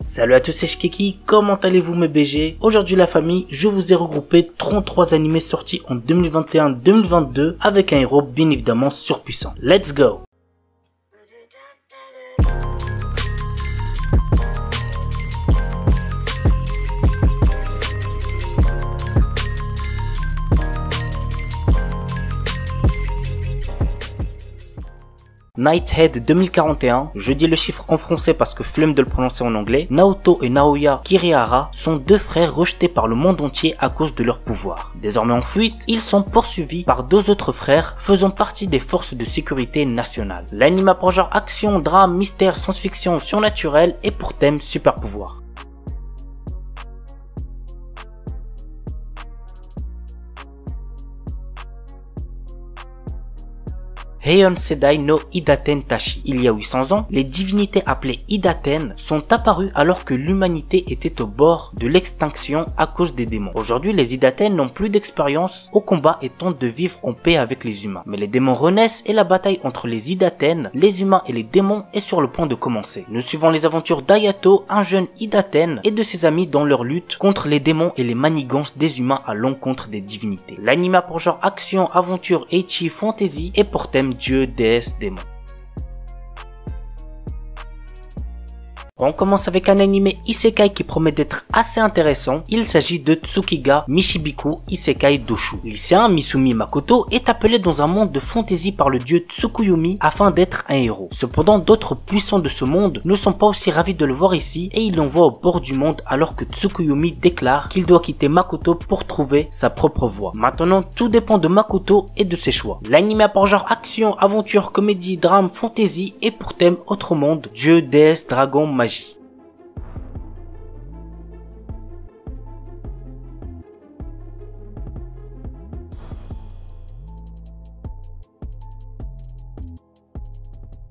Salut à tous, c'est Shikeki, comment allez-vous mes BG? Aujourd'hui la famille, je vous ai regroupé 33 animés sortis en 2021-2022 avec un héros bien évidemment surpuissant. Let's go! Nighthead 2041, je dis le chiffre en français parce que flemme de le prononcer en anglais. Naoto et Naoya Kirihara sont deux frères rejetés par le monde entier à cause de leur pouvoir. Désormais en fuite, ils sont poursuivis par deux autres frères faisant partie des forces de sécurité nationales. L'anime a pour genre action, drame, mystère, science-fiction, surnaturel et pour thème super pouvoir. Heian Sedai no Idaten Tashi. Il y a 800 ans, les divinités appelées Idaten sont apparues alors que l'humanité était au bord de l'extinction à cause des démons. Aujourd'hui, les Idaten n'ont plus d'expérience au combat et tentent de vivre en paix avec les humains. Mais les démons renaissent et la bataille entre les Idaten, les humains et les démons est sur le point de commencer. Nous suivons les aventures d'Hayato, un jeune Idaten, et de ses amis dans leur lutte contre les démons et les manigances des humains à l'encontre des divinités. L'anime a pour genre action, aventure, ecchi, fantasy et pour thème dieu, déesse, démon. On commence avec un animé isekai qui promet d'être assez intéressant. Il s'agit de Tsukiga Mishibiku Isekai Doshu. Lycéen Misumi Makoto est appelé dans un monde de fantasy par le dieu Tsukuyomi afin d'être un héros. Cependant, d'autres puissants de ce monde ne sont pas aussi ravis de le voir ici et ils l'envoient au bord du monde alors que Tsukuyomi déclare qu'il doit quitter Makoto pour trouver sa propre voie. Maintenant, tout dépend de Makoto et de ses choix. L'anime a pour genre action, aventure, comédie, drame, fantasy et pour thème autre monde, dieu, déesse, dragon, magie.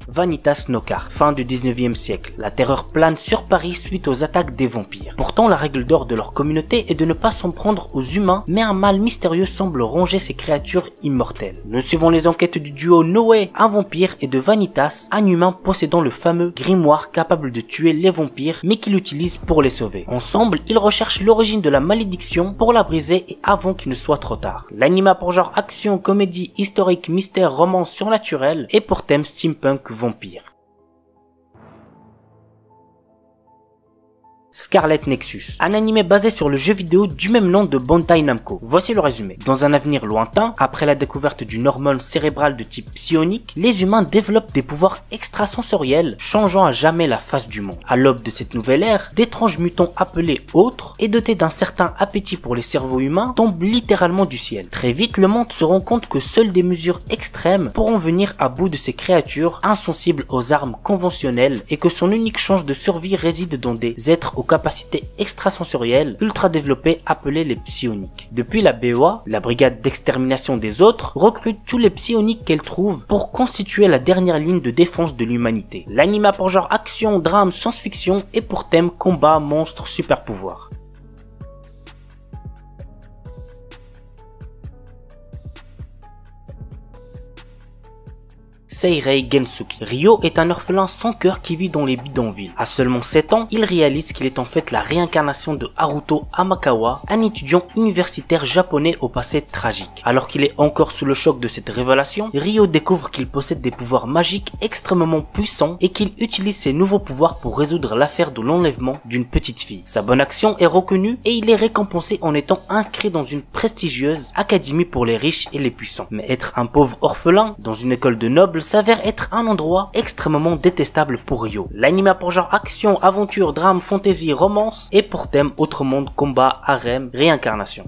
Vanitas Knockout, fin du 19e siècle. La terreur plane sur Paris suite aux attaques des vampires. Pourtant, la règle d'or de leur communauté est de ne pas s'en prendre aux humains, mais un mal mystérieux semble ronger ces créatures immortelles. Nous suivons les enquêtes du duo Noé, un vampire, et de Vanitas, un humain possédant le fameux grimoire capable de tuer les vampires, mais qu'il utilise pour les sauver. Ensemble, ils recherchent l'origine de la malédiction pour la briser et avant qu'il ne soit trop tard. L'anime a pour genre action, comédie, historique, mystère, romance, surnaturel, et pour thème steampunk vampire. Scarlet Nexus, un animé basé sur le jeu vidéo du même nom de Bandai Namco. Voici le résumé. Dans un avenir lointain, après la découverte d'une hormone cérébrale de type psionique, les humains développent des pouvoirs extrasensoriels, changeant à jamais la face du monde. À l'aube de cette nouvelle ère, d'étranges mutants appelés autres et dotés d'un certain appétit pour les cerveaux humains tombent littéralement du ciel. Très vite, le monde se rend compte que seules des mesures extrêmes pourront venir à bout de ces créatures insensibles aux armes conventionnelles et que son unique chance de survie réside dans des êtres aux capacités extrasensorielles ultra développées appelées les psioniques. Depuis, la BOA, la brigade d'extermination des autres, recrute tous les psioniques qu'elle trouve pour constituer la dernière ligne de défense de l'humanité. L'anime a pour genre action, drame, science-fiction et pour thème combat, monstres, super pouvoirs. Seirei Gensuki. Ryo est un orphelin sans cœur qui vit dans les bidonvilles. À seulement 7 ans, il réalise qu'il est en fait la réincarnation de Haruto Amakawa, un étudiant universitaire japonais au passé tragique. Alors qu'il est encore sous le choc de cette révélation, Ryo découvre qu'il possède des pouvoirs magiques extrêmement puissants et qu'il utilise ses nouveaux pouvoirs pour résoudre l'affaire de l'enlèvement d'une petite fille. Sa bonne action est reconnue et il est récompensé en étant inscrit dans une prestigieuse académie pour les riches et les puissants. Mais être un pauvre orphelin dans une école de nobles s'avère être un endroit extrêmement détestable pour Ryo. L'anime a pour genre action, aventure, drame, fantasy, romance et pour thème autre monde, combat, harem, réincarnation.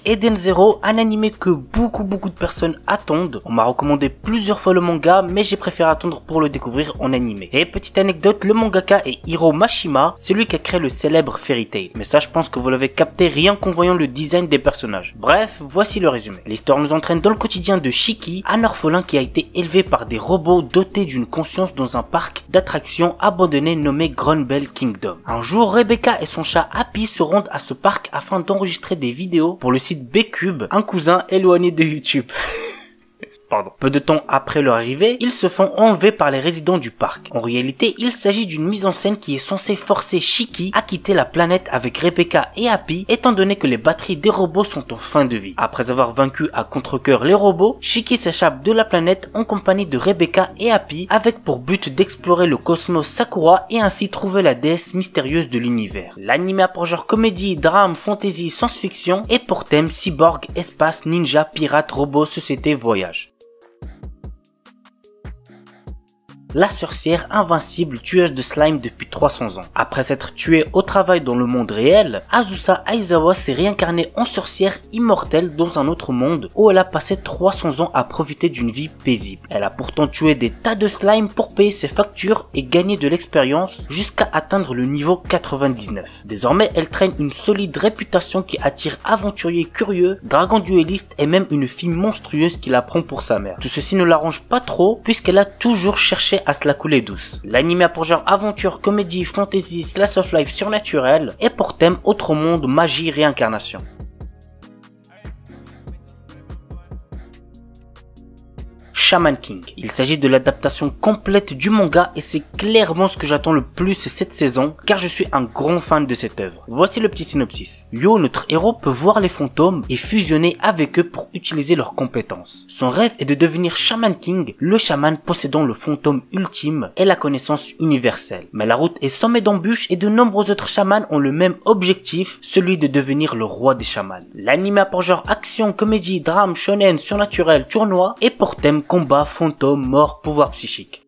Eden Zero, un animé que beaucoup de personnes attendent. On m'a recommandé plusieurs fois le manga, mais j'ai préféré attendre pour le découvrir en animé. Et petite anecdote, le mangaka est Hiro Mashima, celui qui a créé le célèbre Fairy Tail. Mais ça, je pense que vous l'avez capté rien qu'en voyant le design des personnages. Bref, voici le résumé. L'histoire nous entraîne dans le quotidien de Shiki, un orphelin qui a été élevé par des robots dotés d'une conscience dans un parc d'attractions abandonné nommé Grunbell Kingdom. Un jour, Rebecca et son chat Happy se rendent à ce parc afin d'enregistrer des vidéos pour le site B-Cube, un cousin éloigné de YouTube. Peu de temps après leur arrivée, ils se font enlever par les résidents du parc. En réalité, il s'agit d'une mise en scène qui est censée forcer Shiki à quitter la planète avec Rebecca et Happy, étant donné que les batteries des robots sont en fin de vie. Après avoir vaincu à contre-cœur les robots, Shiki s'échappe de la planète en compagnie de Rebecca et Happy, avec pour but d'explorer le cosmos Sakura et ainsi trouver la déesse mystérieuse de l'univers. L'anime a pour genre comédie, drame, fantasy, science-fiction et pour thème cyborg, espace, ninja, pirate, robot, société, voyage. La sorcière invincible tueuse de slime depuis 300 ans. Après s'être tuée au travail dans le monde réel, Azusa Aizawa s'est réincarnée en sorcière immortelle dans un autre monde où elle a passé 300 ans à profiter d'une vie paisible. Elle a pourtant tué des tas de slime pour payer ses factures et gagner de l'expérience jusqu'à atteindre le niveau 99. Désormais, elle traîne une solide réputation qui attire aventuriers curieux, dragons duellistes et même une fille monstrueuse qui la prend pour sa mère. Tout ceci ne l'arrange pas trop puisqu'elle a toujours cherché à se la couler douce. L'anime a pour genre aventure, comédie, fantasy, slice of life surnaturel et pour thème autre monde, magie, réincarnation. Shaman King. Il s'agit de l'adaptation complète du manga et c'est clairement ce que j'attends le plus cette saison car je suis un grand fan de cette œuvre. Voici le petit synopsis. Yo, notre héros, peut voir les fantômes et fusionner avec eux pour utiliser leurs compétences. Son rêve est de devenir Shaman King, le chaman possédant le fantôme ultime et la connaissance universelle. Mais la route est semée d'embûches et de nombreux autres chamans ont le même objectif, celui de devenir le roi des chamans. L'anime a pour genre action, comédie, drame, shonen, surnaturel, tournoi et pour thème combat, fantôme, mort, pouvoir psychique.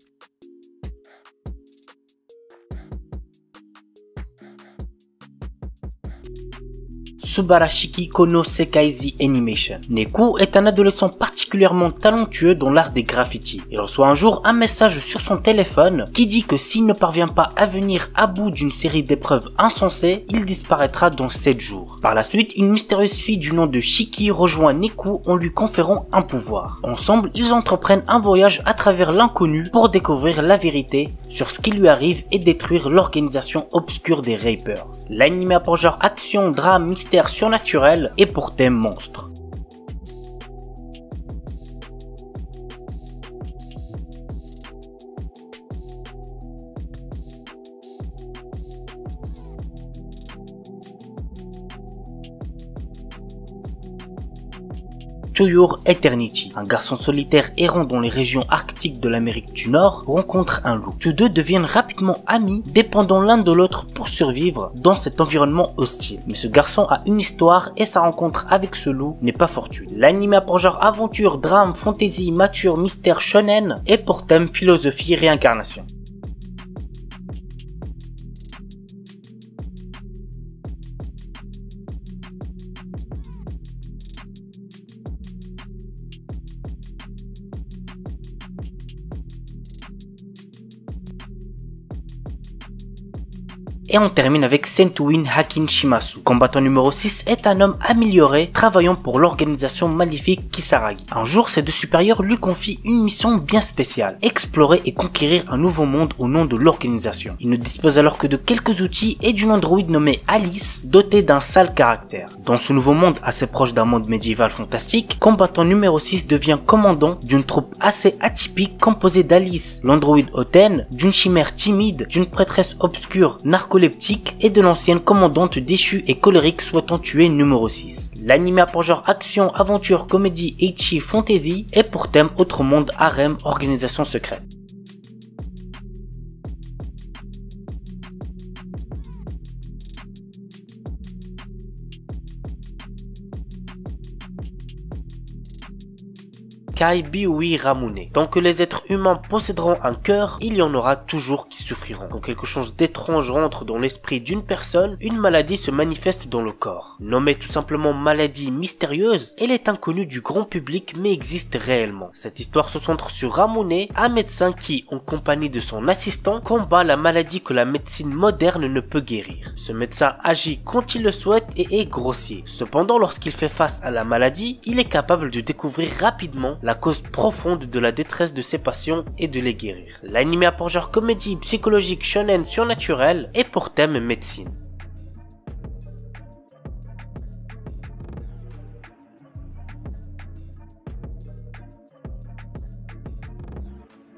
Subarashiki Kono Sekaizi Animation. Neku est un adolescent particulièrement talentueux dans l'art des graffitis. Il reçoit un jour un message sur son téléphone qui dit que s'il ne parvient pas à venir à bout d'une série d'épreuves insensées, il disparaîtra dans 7 jours. Par la suite, une mystérieuse fille du nom de Shiki rejoint Neku en lui conférant un pouvoir. Ensemble, ils entreprennent un voyage à travers l'inconnu pour découvrir la vérité sur ce qui lui arrive et détruire l'organisation obscure des Rapers. L'anime a pour genre action, drame, mystère surnaturel et pour thème monstre. To Your Eternity. Un garçon solitaire errant dans les régions arctiques de l'Amérique du Nord rencontre un loup. Tous deux deviennent rapidement amis, dépendant l'un de l'autre pour survivre dans cet environnement hostile. Mais ce garçon a une histoire et sa rencontre avec ce loup n'est pas fortuite. L'anime a pour genre aventure, drame, fantasy, mature, mystère, shonen et pour thème philosophie, réincarnation. Et on termine avec Sentuin Hakin Shimasu. Combattant numéro 6 est un homme amélioré travaillant pour l'organisation maléfique Kisaragi. Un jour, ses deux supérieurs lui confient une mission bien spéciale, explorer et conquérir un nouveau monde au nom de l'organisation. Il ne dispose alors que de quelques outils et d'une androïde nommée Alice, dotée d'un sale caractère. Dans ce nouveau monde assez proche d'un monde médiéval fantastique, combattant numéro 6 devient commandant d'une troupe assez atypique composée d'Alice, l'androïde hautaine, d'une chimère timide, d'une prêtresse obscure narcoleptique et de l'ancienne commandante déchue et colérique souhaitant tuer numéro 6. L'anime a pour genre action, aventure, comédie, ecchi, fantasy et pour thème autre monde, harem, organisation secrète. Kai Biui Ramune. Tant que les êtres humains posséderont un cœur, il y en aura toujours qui souffriront. Quand quelque chose d'étrange rentre dans l'esprit d'une personne, une maladie se manifeste dans le corps. Nommée tout simplement maladie mystérieuse, elle est inconnue du grand public mais existe réellement. Cette histoire se centre sur Ramune, un médecin qui, en compagnie de son assistant, combat la maladie que la médecine moderne ne peut guérir. Ce médecin agit quand il le souhaite et est grossier. Cependant, lorsqu'il fait face à la maladie, il est capable de découvrir rapidement la cause profonde de la détresse de ses patients et de les guérir. L'anime a pour genre comédie, psychologique, shonen, surnaturel et pour thème médecine.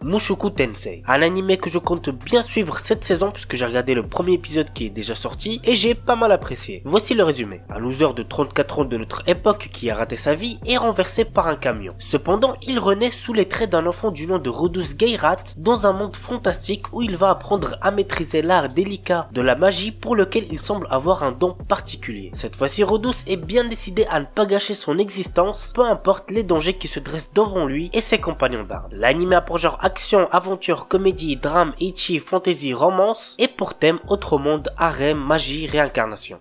Mushoku Tensei, un animé que je compte bien suivre cette saison puisque j'ai regardé le premier épisode qui est déjà sorti et j'ai pas mal apprécié. Voici le résumé. Un loser de 34 ans de notre époque qui a raté sa vie est renversé par un camion. Cependant, il renaît sous les traits d'un enfant du nom de Rudus Geirat dans un monde fantastique où il va apprendre à maîtriser l'art délicat de la magie pour lequel il semble avoir un don particulier. Cette fois-ci, Rudus est bien décidé à ne pas gâcher son existence, peu importe les dangers qui se dressent devant lui et ses compagnons d'armes. L'anime a pour genre action, aventure, comédie, drame, ecchi, fantasy, romance et pour thème autre monde, harem, magie, réincarnation.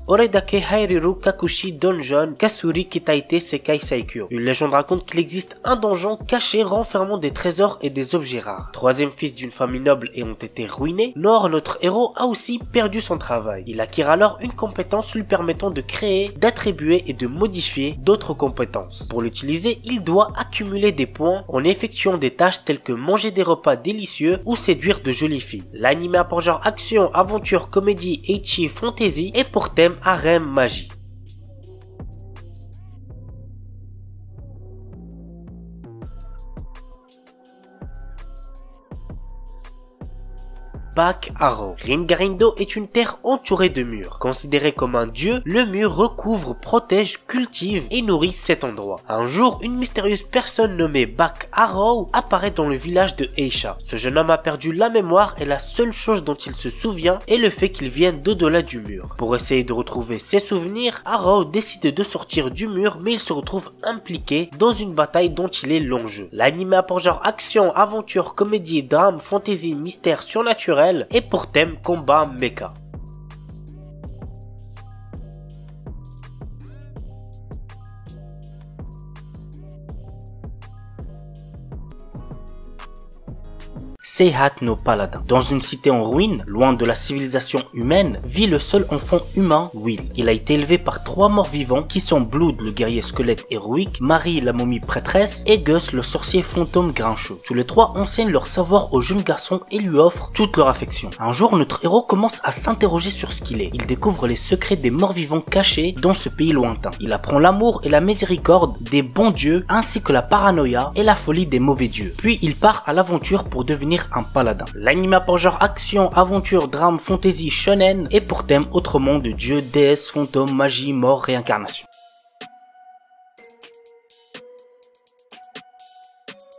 Oredake Hairiru Kakushi Donjon Kasuri Kitaite Sekai Saikyo. Une légende raconte qu'il existe un donjon caché renfermant des trésors et des objets rares. Troisième fils d'une famille noble et ont été ruinés, Nor, notre héros, a aussi perdu son travail. Il acquiert alors une compétence lui permettant de créer, d'attribuer et de modifier d'autres compétences. Pour l'utiliser, il doit accumuler des points en effectuant des tâches telles que manger des repas délicieux ou séduire de jolies filles. L'anime a pour genre action, aventure, comédie, ecchi, fantasy et pour thème harem, magie. Back Arrow. Ringarindo est une terre entourée de murs. Considéré comme un dieu, le mur recouvre, protège, cultive et nourrit cet endroit. Un jour, une mystérieuse personne nommée Back Arrow apparaît dans le village de Eisha. Ce jeune homme a perdu la mémoire et la seule chose dont il se souvient est le fait qu'il vienne d'au-delà du mur. Pour essayer de retrouver ses souvenirs, Arrow décide de sortir du mur mais il se retrouve impliqué dans une bataille dont il est l'enjeu. L'anime a pour genre action, aventure, comédie, drame, fantasy, mystère surnaturel et pour thème combat mecha. Seihat no Paladin. Dans une cité en ruine, loin de la civilisation humaine, vit le seul enfant humain, Will. Il a été élevé par 3 morts vivants qui sont Blood, le guerrier squelette héroïque, Marie, la momie prêtresse et Gus, le sorcier fantôme grincheux. Tous les 3 enseignent leur savoir au jeune garçon et lui offrent toute leur affection. Un jour, notre héros commence à s'interroger sur ce qu'il est. Il découvre les secrets des morts vivants cachés dans ce pays lointain. Il apprend l'amour et la miséricorde des bons dieux ainsi que la paranoïa et la folie des mauvais dieux. Puis il part à l'aventure pour devenir un paladin. L'anime a pour genre action, aventure, drame, fantasy, shonen et pour thème autre monde, dieu, déesse, fantôme, magie, mort, réincarnation.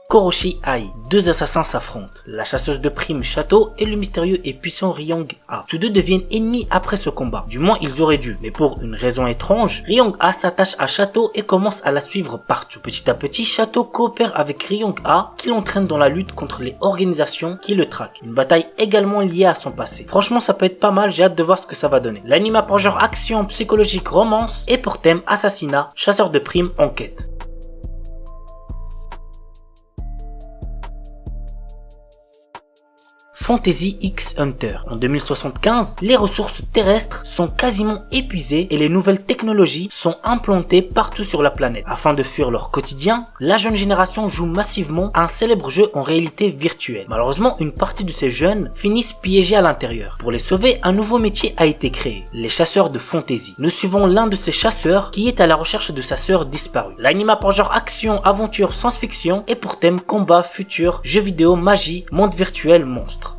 Koroshi Ai. 2 assassins s'affrontent. La chasseuse de primes Château et le mystérieux et puissant Ryong-A. Tous deux deviennent ennemis après ce combat. Du moins ils auraient dû. Mais pour une raison étrange, Ryong-A s'attache à Château et commence à la suivre partout. Petit à petit, Château coopère avec Ryong-A qui l'entraîne dans la lutte contre les organisations qui le traquent. Une bataille également liée à son passé. Franchement ça peut être pas mal, j'ai hâte de voir ce que ça va donner. L'anime a pour genre action, psychologique, romance et pour thème assassinat, chasseur de primes, enquête. Fantasy X Hunter. En 2075, les ressources terrestres sont quasiment épuisées et les nouvelles technologies sont implantées partout sur la planète. Afin de fuir leur quotidien, la jeune génération joue massivement à un célèbre jeu en réalité virtuelle. Malheureusement, une partie de ces jeunes finissent piégés à l'intérieur. Pour les sauver, un nouveau métier a été créé, les chasseurs de fantasy. Nous suivons l'un de ces chasseurs qui est à la recherche de sa sœur disparue. L'anime a pour genre action, aventure, science-fiction et pour thème combat, futur, jeux vidéo, magie, monde virtuel, monstre.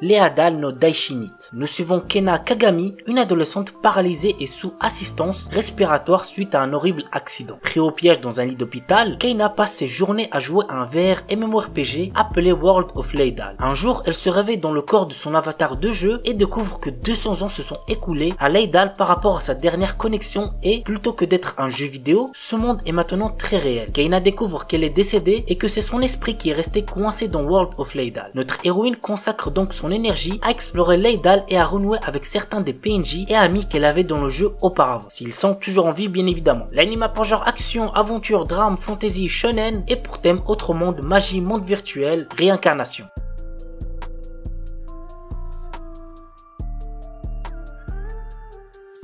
Leadal no Daishinit. Nous suivons Kena Kagami, une adolescente paralysée et sous assistance respiratoire suite à un horrible accident. Pris au piège dans un lit d'hôpital, Kena passe ses journées à jouer à un VR MMORPG appelé World of Leidal. Un jour, elle se réveille dans le corps de son avatar de jeu et découvre que 200 ans se sont écoulés à Leidal par rapport à sa dernière connexion et, plutôt que d'être un jeu vidéo, ce monde est maintenant très réel. Kena découvre qu'elle est décédée et que c'est son esprit qui est resté coincé dans World of Leidal. Notre héroïne consacre donc son énergie à explorer Leidal et à renouer avec certains des PNJ et amis qu'elle avait dans le jeu auparavant, s'ils sont toujours en vie bien évidemment. L'anime a pour genre action, aventure, drame, fantasy, shonen et pour thème autre monde, magie, monde virtuel, réincarnation.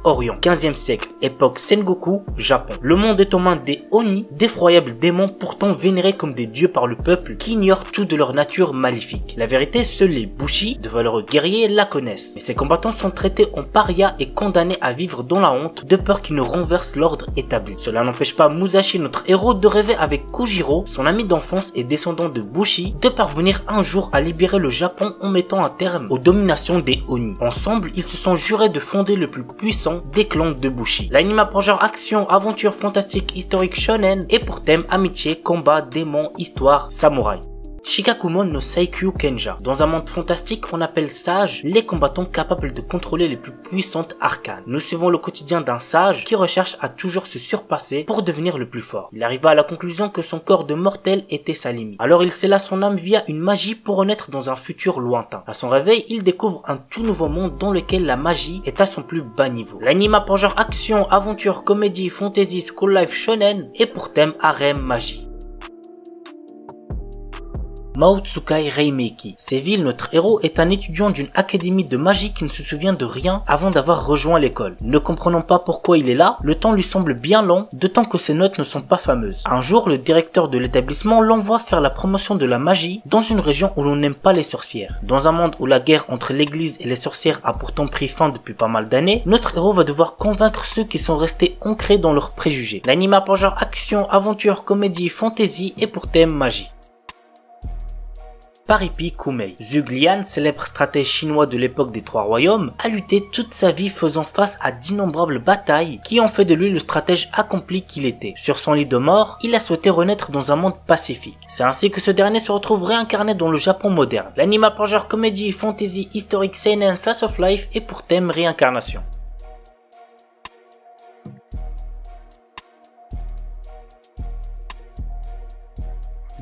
Orient. 15e siècle, époque Sengoku, Japon. Le monde est aux mains des Oni, d'effroyables démons pourtant vénérés comme des dieux par le peuple qui ignorent tout de leur nature maléfique. La vérité, seuls les Bushi, de valeureux guerriers, la connaissent. Mais ces combattants sont traités en parias et condamnés à vivre dans la honte de peur qu'ils ne renversent l'ordre établi. Cela n'empêche pas Musashi, notre héros, de rêver avec Kujiro, son ami d'enfance et descendant de Bushi, de parvenir un jour à libérer le Japon en mettant un terme aux dominations des Oni. Ensemble, ils se sont jurés de fonder le plus puissant des clans de Bushi. L'anime a pour genre action, aventure, fantastique, historique, shonen et pour thème amitié, combat, démons, histoire, samouraï. Shikakumon no Saikyu Kenja. Dans un monde fantastique, on appelle sages les combattants capables de contrôler les plus puissantes arcanes. Nous suivons le quotidien d'un sage qui recherche à toujours se surpasser pour devenir le plus fort. Il arriva à la conclusion que son corps de mortel était sa limite. Alors il scella son âme via une magie pour renaître dans un futur lointain. À son réveil, il découvre un tout nouveau monde dans lequel la magie est à son plus bas niveau. L'anime a pour genre action, aventure, comédie, fantasy, school life, shonen et pour thème harem, magie. Maotsukai Reimeki. Séville, notre héros, est un étudiant d'une académie de magie qui ne se souvient de rien avant d'avoir rejoint l'école. Ne comprenant pas pourquoi il est là, le temps lui semble bien long, d'autant que ses notes ne sont pas fameuses. Un jour, le directeur de l'établissement l'envoie faire la promotion de la magie dans une région où l'on n'aime pas les sorcières. Dans un monde où la guerre entre l'église et les sorcières a pourtant pris fin depuis pas mal d'années, notre héros va devoir convaincre ceux qui sont restés ancrés dans leurs préjugés. L'anime a pour genre action, aventure, comédie, fantasy et pour thème magie. Paripi Kumei. Zhuge Liang, célèbre stratège chinois de l'époque des Trois Royaumes, a lutté toute sa vie faisant face à d'innombrables batailles qui ont fait de lui le stratège accompli qu'il était. Sur son lit de mort, il a souhaité renaître dans un monde pacifique. C'est ainsi que ce dernier se retrouve réincarné dans le Japon moderne. L'anime a pour genre comédie, fantasy, historique, seinen, slice of life et pour thème réincarnation.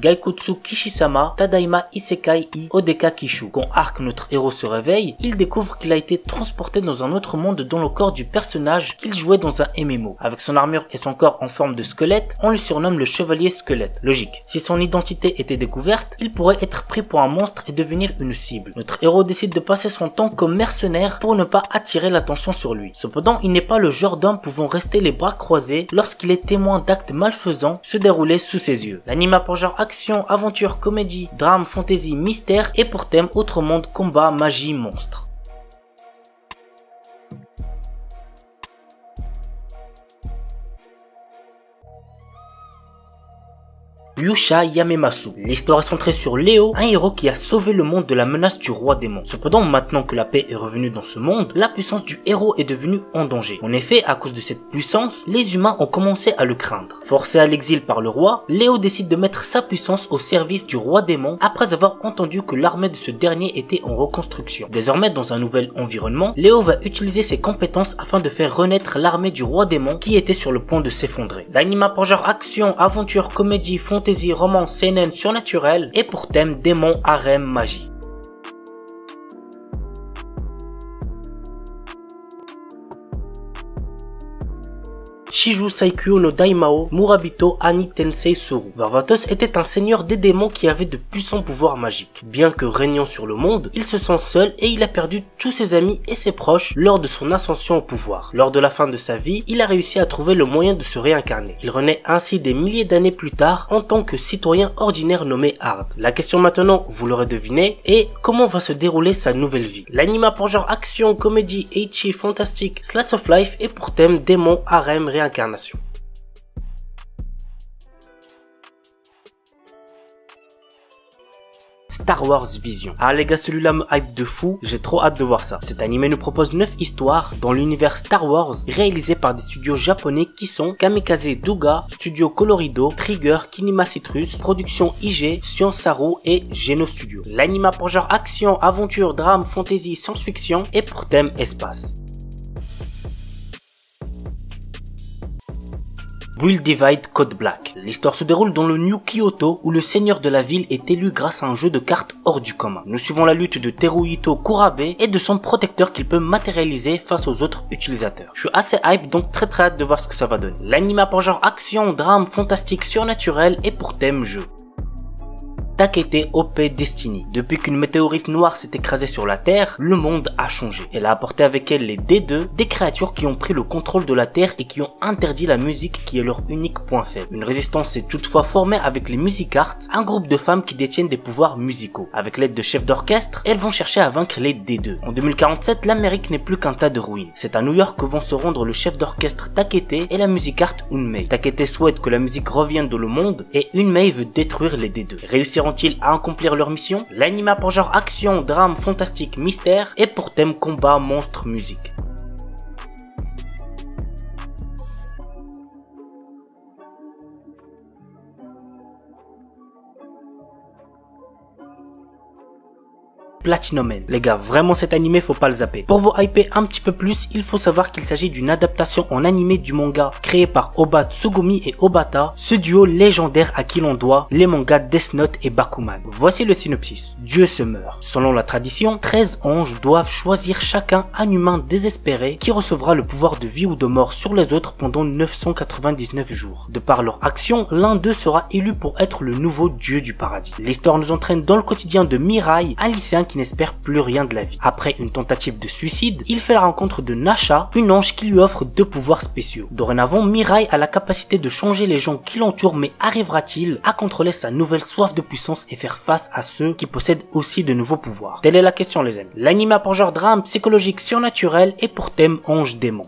Gaikutsu Kishisama Tadaima Isekai I Odeka Kishu. Quand Arc, notre héros, se réveille, il découvre qu'il a été transporté dans un autre monde dans le corps du personnage qu'il jouait dans un MMO. Avec son armure et son corps en forme de squelette, on le surnomme le chevalier squelette. Logique. Si son identité était découverte, il pourrait être pris pour un monstre et devenir une cible. Notre héros décide de passer son temps comme mercenaire pour ne pas attirer l'attention sur lui. Cependant, il n'est pas le genre d'homme pouvant rester les bras croisés lorsqu'il est témoin d'actes malfaisants se dérouler sous ses yeux. L'anime a pour genre action, aventure, comédie, drame, fantasy, mystère et pour thème autre monde, combat, magie, monstre. Yusha Yamemasu. L'histoire est centrée sur Léo, un héros qui a sauvé le monde de la menace du roi démon. Cependant, maintenant que la paix est revenue dans ce monde, la puissance du héros est devenue en danger. En effet, à cause de cette puissance, les humains ont commencé à le craindre. Forcé à l'exil par le roi, Léo décide de mettre sa puissance au service du roi démon après avoir entendu que l'armée de ce dernier était en reconstruction. Désormais, dans un nouvel environnement, Léo va utiliser ses compétences afin de faire renaître l'armée du roi démon qui était sur le point de s'effondrer. L'anime a pour genre action, aventure, comédie, fantasy, romance, seinen, surnaturel et pour thème démon, harem, magie. Shiju Saikyu no Daimao Murabito Ani Tensei Suru. Varvatos était un seigneur des démons qui avait de puissants pouvoirs magiques. Bien que régnant sur le monde, il se sent seul et il a perdu tous ses amis et ses proches lors de son ascension au pouvoir. Lors de la fin de sa vie, il a réussi à trouver le moyen de se réincarner. Il renaît ainsi des milliers d'années plus tard en tant que citoyen ordinaire nommé Hard. La question maintenant, vous l'aurez deviné, est comment va se dérouler sa nouvelle vie. L'anime a pour genre action, comédie, ecchi, fantastique, slice of life et pour thème démon, harem, réincarnation. Star Wars Vision. Ah les gars, celui-là me hype de fou, j'ai trop hâte de voir ça. Cet animé nous propose 9 histoires dans l'univers Star Wars réalisées par des studios japonais qui sont Kamikaze Douga, Studio Colorido, Trigger, Kinema Citrus, Production IG, Science Saru et Geno Studio. L'anime a pour genre action, aventure, drame, fantasy, science-fiction et pour thème espace. Will Divide Code Black. L'histoire se déroule dans le New Kyoto où le seigneur de la ville est élu grâce à un jeu de cartes hors du commun. Nous suivons la lutte de Teruhito Kurabe et de son protecteur qu'il peut matérialiser face aux autres utilisateurs. Je suis assez hype donc très hâte de voir ce que ça va donner. L'anime a pour genre action, drame, fantastique, surnaturel et pour thème jeu. Takete OP Destiny. Depuis qu'une météorite noire s'est écrasée sur la Terre, le monde a changé. Elle a apporté avec elle les D2, des créatures qui ont pris le contrôle de la Terre et qui ont interdit la musique qui est leur unique point faible. Une résistance s'est toutefois formée avec les Music Arts, un groupe de femmes qui détiennent des pouvoirs musicaux. Avec l'aide de chefs d'orchestre, elles vont chercher à vaincre les D2. En 2047, l'Amérique n'est plus qu'un tas de ruines. C'est à New York que vont se rendre le chef d'orchestre Takete et la Music Art Unmei. Takete souhaite que la musique revienne dans le monde et Unmei veut détruire les D2. Réussiront-ils à accomplir leur mission? L'anime a pour genre action, drame, fantastique, mystère et pour thème combat, monstre, musique. Platinum Man. Les gars, vraiment cet animé faut pas le zapper. Pour vous hyper un petit peu plus, il faut savoir qu'il s'agit d'une adaptation en animé du manga créé par Oba Tsugumi et Obata, ce duo légendaire à qui l'on doit les mangas Death Note et Bakuman. Voici le synopsis. Dieu se meurt. Selon la tradition, 13 anges doivent choisir chacun un humain désespéré qui recevra le pouvoir de vie ou de mort sur les autres pendant 999 jours. De par leur action, l'un d'eux sera élu pour être le nouveau dieu du paradis. L'histoire nous entraîne dans le quotidien de Mirai, un lycéen qui n'espère plus rien de la vie. Après une tentative de suicide, il fait la rencontre de Nasha, une ange qui lui offre 2 pouvoirs spéciaux. Dorénavant, Mirai a la capacité de changer les gens qui l'entourent, mais arrivera-t-il à contrôler sa nouvelle soif de puissance et faire face à ceux qui possèdent aussi de nouveaux pouvoirs? Telle est la question les amis. L'anime a pour genre drame psychologique surnaturel et pour thème ange-démon.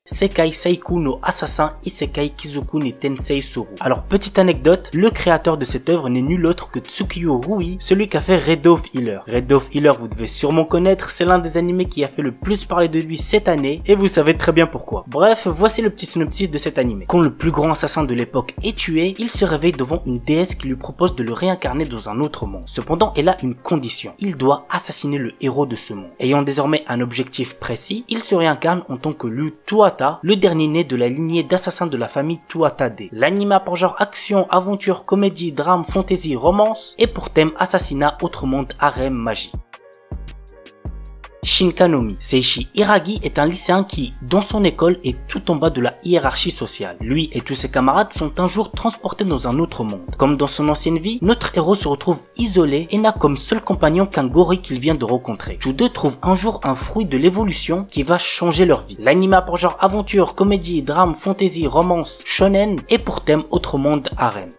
Sekai Seiku no Assassin Isekai Kizoku ni Tensei Soru. Alors petite anecdote, le créateur de cette œuvre n'est nul autre que Tsukiyo Rui, celui qui a fait Red Off Healer. Red Off Healer vous devez sûrement connaître, c'est l'un des animés qui a fait le plus parler de lui cette année et vous savez très bien pourquoi. Bref, voici le petit synopsis de cet animé. Quand le plus grand assassin de l'époque est tué, il se réveille devant une déesse qui lui propose de le réincarner dans un autre monde. Cependant, elle a une condition, il doit assassiner le héros de ce monde. Ayant désormais un objectif précis, il se réincarne en tant que Lu Tuata, le dernier né de la lignée d'assassins de la famille Tuatade. L'anime a pour genre action, aventure, comédie, drame, fantasy, romance et pour thème assassinat, autre monde, harem, magie. Shinkanomi. Seishi Hiragi est un lycéen qui, dans son école, est tout en bas de la hiérarchie sociale. Lui et tous ses camarades sont un jour transportés dans un autre monde. Comme dans son ancienne vie, notre héros se retrouve isolé et n'a comme seul compagnon qu'un gorille qu'il vient de rencontrer. Tous deux trouvent un jour un fruit de l'évolution qui va changer leur vie. L'anime a pour genre aventure, comédie, drame, fantasy, romance, shonen et pour thème autre monde, harem.